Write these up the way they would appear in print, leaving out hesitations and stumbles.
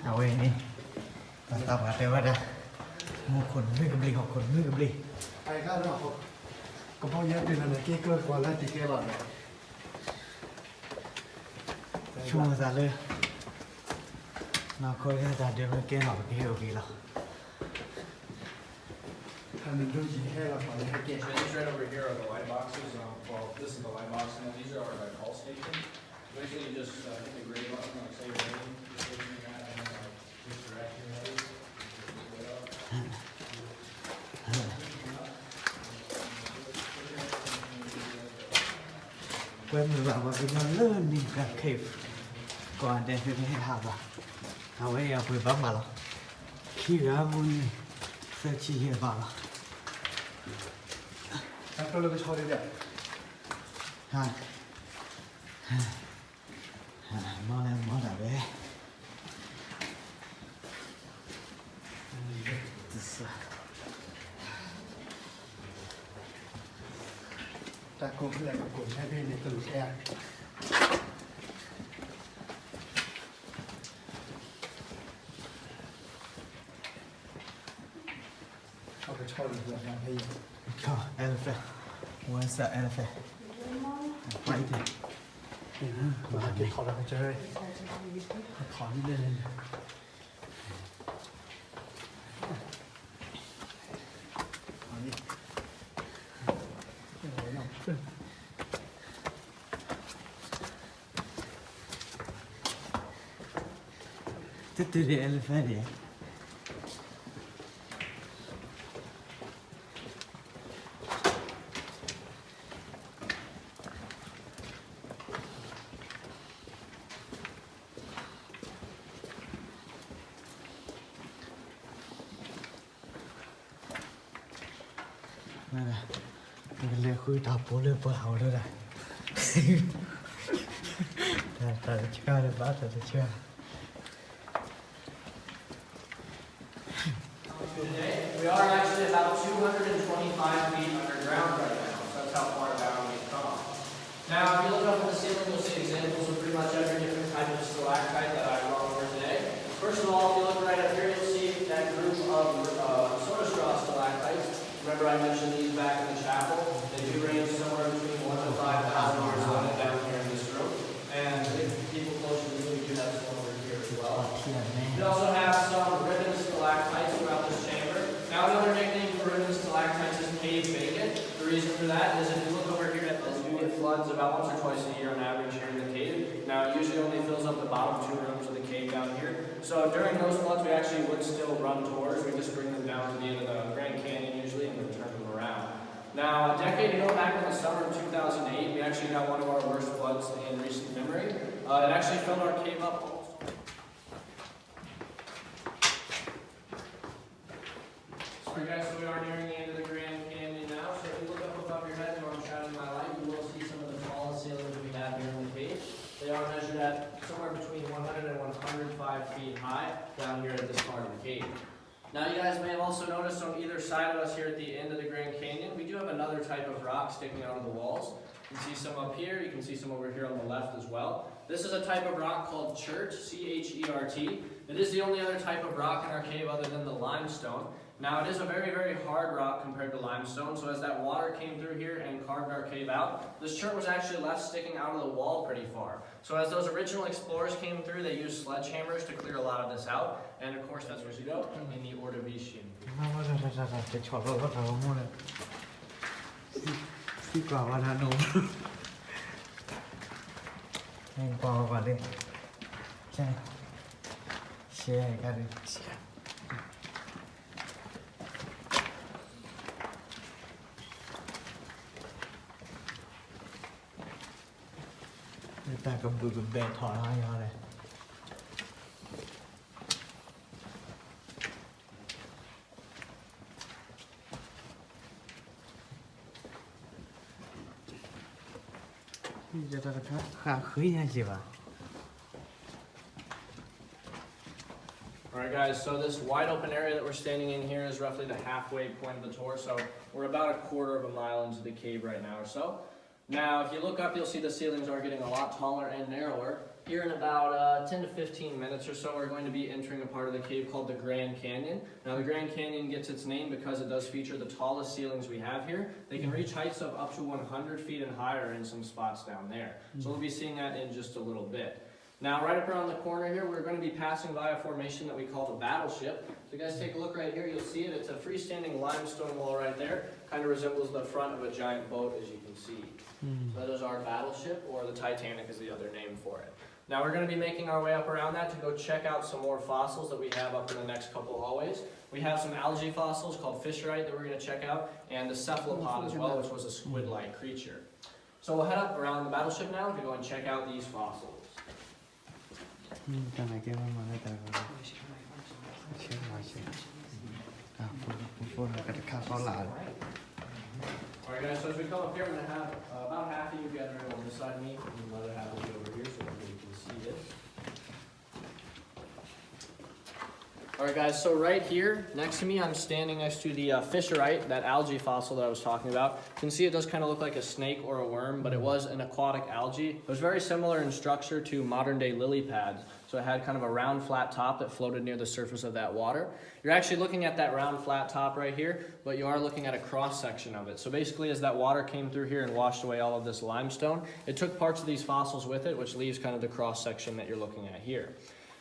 เอาไว้นี่ตาบาดแต่ว่านะมูขนไม่กำลีของขนไม่กำลีไอ้ข้าวหน้าผมก็พอเยอะเป็นอะไรเกี่ยวกับวันแรกที่เกี่ยวกับช่วงสัตว์เลยน่าคุยกันแต่เดี๋ยวมันเกี่ยวกับเกี่ยวกับเราทำเป็นรุ่นยี่ห้อเราขอให้เกี่ยว These right over here are the light boxes. Well, this is the light box, and then these are our call station. Basically, just hit the gray button, like say you're ready, just open that, and then just direct your head. เว้ยมือแบบว่าเป็นมันเลื่อนนี่แบบเคฟก่อนเดินไปให้ทำอ่ะเอาไว้เอาไปบ้างมาหรอขี้ร้าบุญเสื้อชี้เหี้ยบ้าหรอแล้วก็เลยไปชอบเลยเนี่ยฮะมาแล้วมาแล้วเว้ยแต่กลุ่มแรกกับกลุ่มให้พี่ในกลุ่มแค่เอาไปชอบเลยแบบนั้นพี่ elephant what's the elephant ไปดิ มาเก็บของเราไปเจอเลยขอนิดนึงتدري الفريق ماذا؟ اللي أخوي تعبوا لي بحاول ده. هذا شكله بعد هذا شكله. We are actually about 225 feet underground right now, so that's how far down we've come. Now, if you look up at the ceiling, you'll see examples of pretty much every different type of stalactite that I've gone over today. First of all, if you look right up here, you'll see that group of soda straw stalactites. Remember I mentioned these back in the chapel? They do range somewhere between 1,000 to 5,000 years old down here in this room. And if people closer to you, we do have some over here as well. We also have some ribbon stalactites throughout this chamber. Now another nickname for ribbon stalactites is cave bacon. The reason for that is if you look over here at this, we get floods about once or twice a year on average here in the cave. Now it usually only fills up the bottom 2 rooms of the cave down here. So during those floods we actually would still run tours. We just bring them down to the end of the Grand Canyon usually and then turn them around. Now a decade ago, back in the summer of 2008, we actually got one of our worst floods in recent memory. It actually filled our cave up. Alright guys, so we are nearing the end of the Grand Canyon now, so if you look up above your heads where I'm shining my light, you will see some of the tallest ceilings we have here in the cave. They are measured at somewhere between 100 and 105 feet high down here at this part of the cave. Now you guys may have also noticed on either side of us here at the end of the Grand Canyon, we do have another type of rock sticking out of the walls. You can see some up here, you can see some over here on the left as well. This is a type of rock called chert, C-H-E-R-T. It is the only other type of rock in our cave other than the limestone. Now it is a very, very hard rock compared to limestone, so as that water came through here and carved our cave out, this chert was actually left sticking out of the wall pretty far. So as those original explorers came through, they used sledgehammers to clear a lot of this out, and of course that's where you go in the Ordovician. จะชอบรถเราหมดเลยที่กว่าวันนั้นหนูแม่งปอกว่าเลยใช่เชียร์กันเลย Now ta cầm bự bè thỏ hai hoa này giờ ta khá khơi nha chị bà. Alright guys, so this wide open area that we're standing in here is roughly the halfway point of the tour, so we're about a quarter of a mile into the cave right now or so. Now if you look up, you'll see the ceilings are getting a lot taller and narrower. Here in about 10 to 15 minutes or so, we're going to be entering a part of the cave called the Grand Canyon. Now the Grand Canyon gets its name because it does feature the tallest ceilings we have here. They can reach heights of up to 100 feet and higher in some spots down there. So we'll be seeing that in just a little bit. Now right up around the corner here, we're going to be passing by a formation that we call the Battleship. So you guys take a look right here, you'll see it. It's a freestanding limestone wall right there. Kind of resembles the front of a giant boat, as you can see. So that is our Battleship, or the Titanic is the other name for it. Now we're going to be making our way up around that to go check out some more fossils that we have up in the next couple hallways. We have some algae fossils called Fischerite that we're going to check out, and the Cephalopod as well, which was a squid-like creature. So we'll head up around the Battleship now to go and check out these fossils. Cái này kia mà người ta Alright guys, so as we come up here, I'm going to have about half of you gathering on this side of me, and the other half will be over here so everybody can see this. Alright guys, so right here next to me, I'm standing next to the Fischerite, that algae fossil that I was talking about. You can see it does kind of look like a snake or a worm, but it was an aquatic algae. It was very similar in structure to modern day lily pads. So it had kind of a round flat top that floated near the surface of that water. You're actually looking at that round flat top right here, but you are looking at a cross section of it. So basically as that water came through here and washed away all of this limestone, it took parts of these fossils with it, which leaves kind of the cross section that you're looking at here.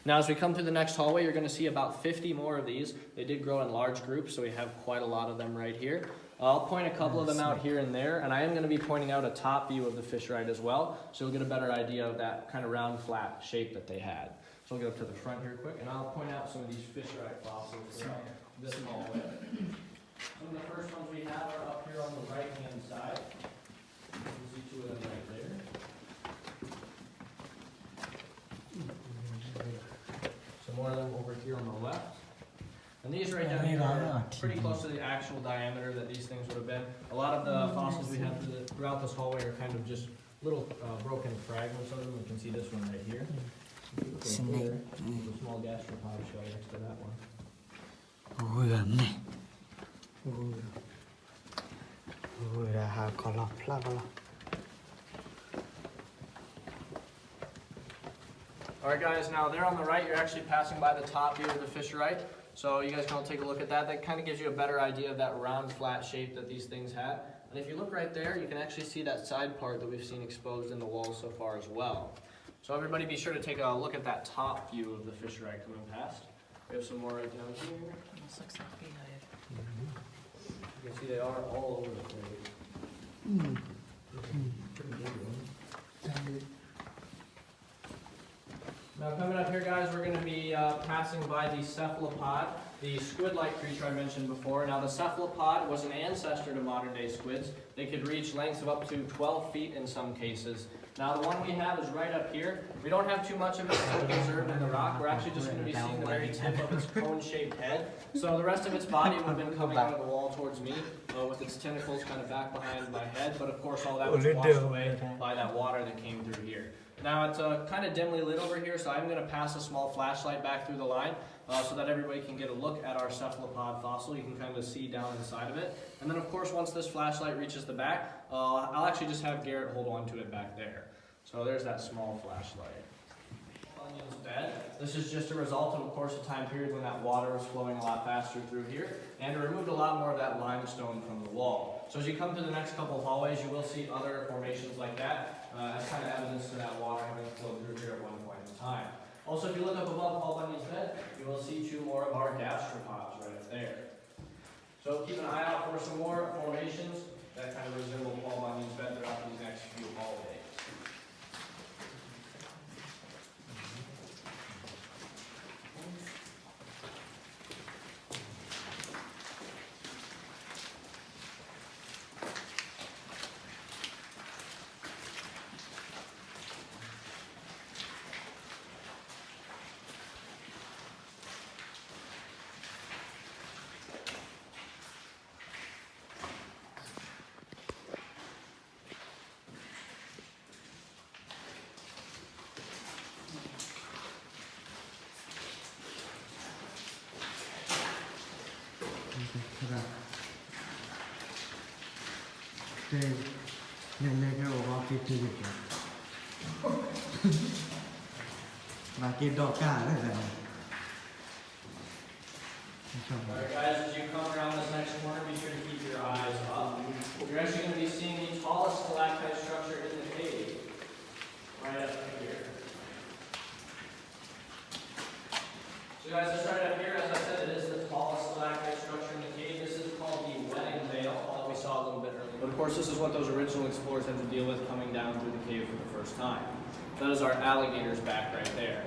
Now as we come through the next hallway, you're going to see about 50 more of these. They did grow in large groups, so we have quite a lot of them right here. I'll point a couple of them out here and there, and I am going to be pointing out a top view of the Fischerite as well, so you'll get a better idea of that kind of round flat shape that they had. So we'll get up to the front here quick, and I'll point out some of these Fischerite fossils throughout this hallway. Some of the first ones we have are up here on the right-hand side. You can see two of them right there. Some more of them over here on the left. And these right down here are pretty close to the actual diameter that these things would have been. A lot of the fossils we have throughout this hallway are kind of just little broken fragments of them. You can see this one right here. Snake. There's a small gastropod shell next to that one. Alright guys, now there on the right, you're actually passing by the top view of the Fischerite. So you guys can all take a look at that. That kind of gives you a better idea of that round flat shape that these things had. And if you look right there, you can actually see that side part that we've seen exposed in the walls so far as well. So everybody be sure to take a look at that top view of the Fischerite coming past. We have some more right down here. This looks like beehive. You can see they are all over the place. Pretty big one. Now coming up here guys, we're going to be passing by the Cephalopod, the squid-like creature I mentioned before. Now the Cephalopod was an ancestor to modern day squids. They could reach lengths of up to 12 feet in some cases. Now the one we have is right up here. We don't have too much of it still preserved in the rock. We're actually just going to be seeing the very tip of its cone-shaped head. So the rest of its body would have been coming out of the wall towards me, with its tentacles kind of back behind my head. But of course all that was washed away by that water that came through here. Now it's kind of dimly lit over here, so I'm going to pass a small flashlight back through the line so that everybody can get a look at our Cephalopod fossil. You can kind of see down inside of it. And then of course once this flashlight reaches the back, I'll actually just have Garrett hold on to it back there. So there's that small flashlight. Onion's bed. This is just a result of course a time period when that water was flowing a lot faster through here, and it removed a lot more of that limestone from the wall. So as you come to the next couple of hallways, you will see other formations like that as kind of evidence to that water having flowed through here at one point in time. Also, if you look up above Paul Bunyan's bed, you will see two more of our gastropods right up there. So keep an eye out for some more formations that kind of resemble Paul Bunyan's bed throughout these next few hallways. Alright guys, as you come around this next corner, be sure to keep your eyes up. You're actually going to be seeing the tallest stalactite structure in the cave. Right up here. So guys, let's start up here. As I said, it is the tallest stalactite structure in the cave. This is called the wedding veil, that we saw a little bit earlier. But of course, this is what those original explorers had to deal with coming down through the cave for the first time. That is our alligator's back right there.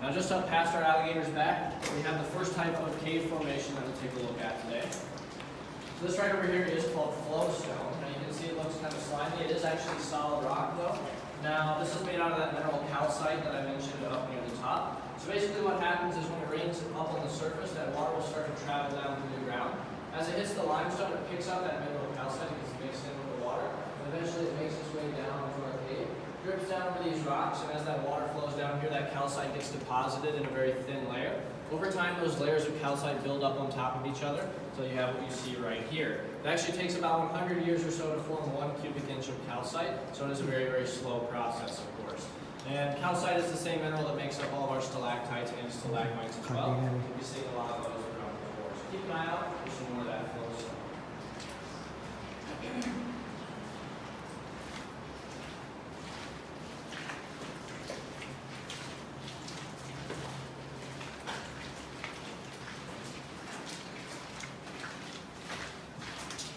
Now just up past our alligator's back, we have the first type of cave formation that we'll take a look at today. So this right over here is called Flowstone. Now you can see it looks kind of slimy. It is actually solid rock though. Now this is made out of that mineral calcite that I mentioned up near the top. So basically what happens is when it rains up on the surface, that water will start to travel down through the ground. As it hits the limestone, it picks up that mineral calcite and gets mixed in with the water. And eventually it makes its way down into our cave, drips down over these rocks, and as that water flows down here, that calcite gets deposited in a very thin layer. Over time, those layers of calcite build up on top of each other, so you have what you see right here. It actually takes about 100 years or so to form 1 cubic inch of calcite, so it is a very, very slow process, of course. And calcite is the same mineral that makes up all of our stalactites and stalagmites as well. You'll be seeing a lot of those around the floor. So keep an eye out for some more of that Flowstone.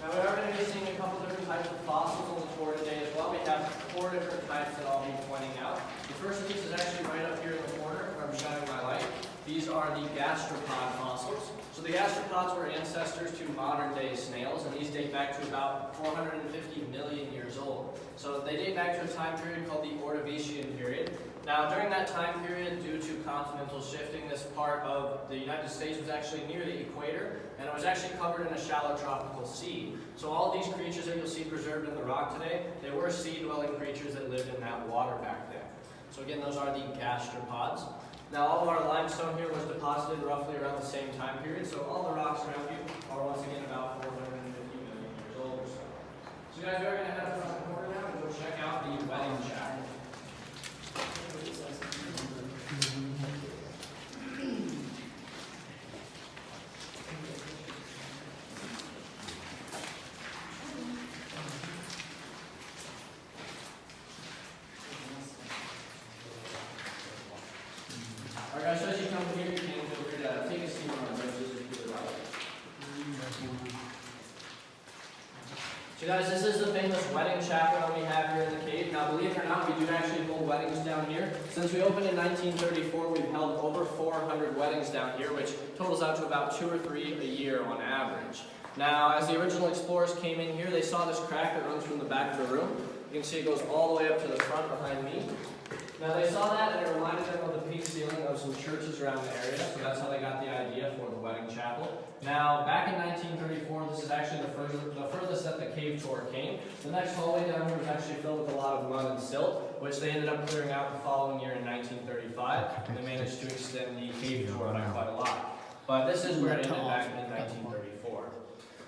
Now we are going to be seeing a couple different types of fossils on the tour today as well. We have 4 different types that I'll be pointing out. The first of these is actually right up here in the corner where I'm shining my light. These are the Gastropod fossils. So the gastropods were ancestors to modern day snails, and these date back to about 450 million years old. So they date back to a time period called the Ordovician period. Now during that time period, due to continental shifting, this part of the United States was actually near the equator, and it was actually covered in a shallow tropical sea. So all these creatures that you'll see preserved in the rock today, they were sea-dwelling creatures that lived in that water back then. So again, those are the gastropods. Now all of our limestone here was deposited roughly around the same time period, so all the rocks around you are once again about 450 million years old or so. So guys, we're going to head up around the corner now and go check out the wedding chapel. Alright guys, so as you come here, you can feel free to take a seat on the benches if you would like. So guys, this is the famous wedding chapel that we have here in the cave. Now believe it or not, we do actually hold weddings down here. Since we opened in 1934, we've held over 400 weddings down here, which totals out to about 2 or 3 a year on average. Now, as the original explorers came in here, they saw this crack that runs from the back of the room. You can see it goes all the way up to the front behind me. Now they saw that and it reminded them of the peak ceiling of some churches around the area, so that's how they got the idea for the wedding chapel. Now, back in 1934, this is actually the furthest that the cave tour came. The next hallway down here was actually filled with a lot of mud and silt, which they ended up clearing out the following year in 1935. They managed to extend the cave tour by quite a lot. But this is where it ended back in 1934.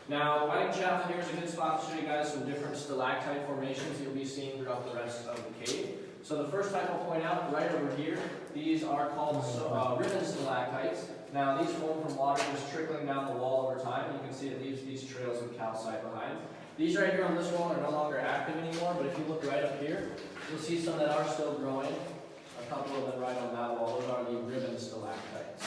Now, the wedding chapel here is a good spot to show you guys some different stalactite formations that you'll be seeing throughout the rest of the cave. So the first type I'll point out right over here, these are called ribbon stalactites. Now these form from water just trickling down the wall over time. You can see it leaves these trails of calcite behind. These right here on this wall are no longer active anymore, but if you look right up here, you'll see some that are still growing. A couple of them right on that wall. Those are the ribbon stalactites.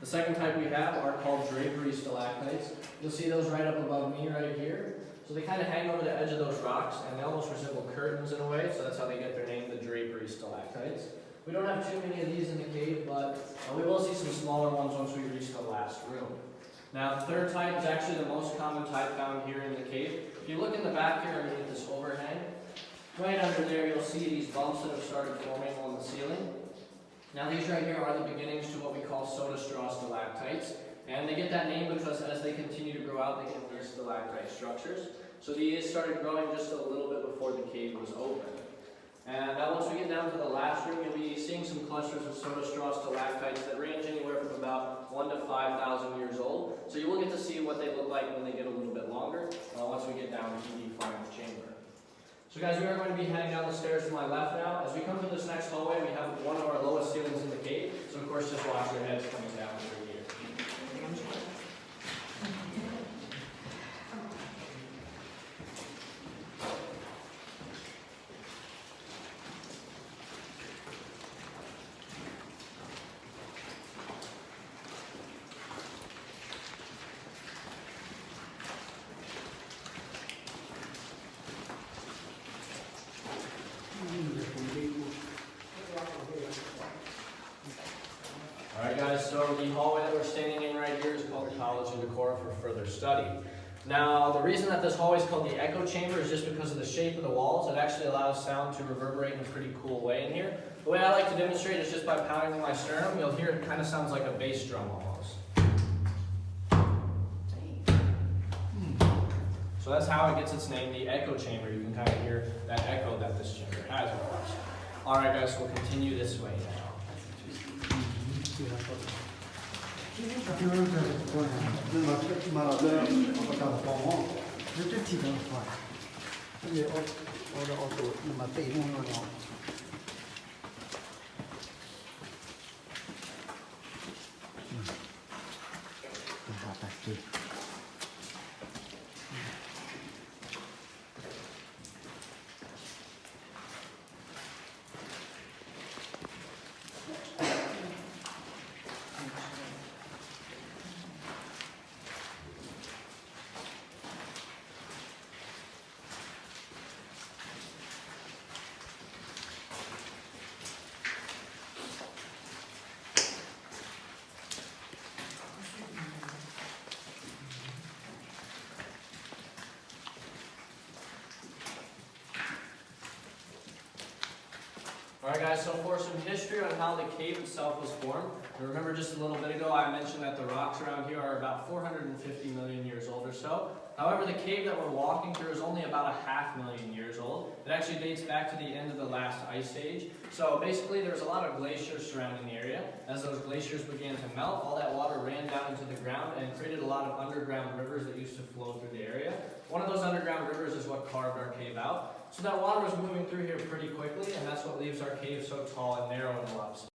The second type we have are called Drapery Stalactites. You'll see those right up above me right here. So they kind of hang over the edge of those rocks, and they almost resemble curtains in a way, so that's how they get their name, the Drapery Stalactites. We don't have too many of these in the cave, but we will see some smaller ones once we reach the last room. Now, the third type is actually the most common type found here in the cave. If you look in the back here underneath this overhang, right under there you'll see these bumps that have started forming on the ceiling. Now these right here are the beginnings to what we call soda straw stalactites. And they get that name because as they continue to grow out, they get these stalactite structures. So these started growing just a little bit before the cave was open. And now once we get down to the last room, you'll be seeing some clusters of soda straw stalactites that range anywhere from about 1 to 5,000 years old. So you will get to see what they look like when they get a little bit longer, once we get down to the final chamber. So guys, we are going to be heading down the stairs to my left now. As we come to this next hallway, we have one of our lowest ceilings in the cave. So of course, just watch your heads coming down through here. Alright guys, so the hallway that we're standing in right here is called the College of Decora for further study. Now, the reason that this hallway is called the echo chamber is just because of the shape of the walls. It actually allows sound to reverberate in a pretty cool way in here. The way I like to demonstrate is just by pounding my sternum. You'll hear it kind of sounds like a bass drum almost. So that's how it gets its name, the echo chamber. You can kind of hear that echo that this chamber has, of course. Alright guys, so we'll continue this way now. Alright guys, so for some history on how the cave itself was formed, remember just a little bit ago I mentioned that the rocks around here are about 450 million years old or so. However, the cave that we're walking through is only about 500,000 years old. It actually dates back to the end of the last ice age. So basically there was a lot of glaciers surrounding the area. As those glaciers began to melt, all that water ran down into the ground and created a lot of underground rivers that used to flow through the area. One of those underground rivers is what carved our cave out. So that water was moving through here pretty quickly, and that's what leaves our cave so tall and narrow in a lot of spots.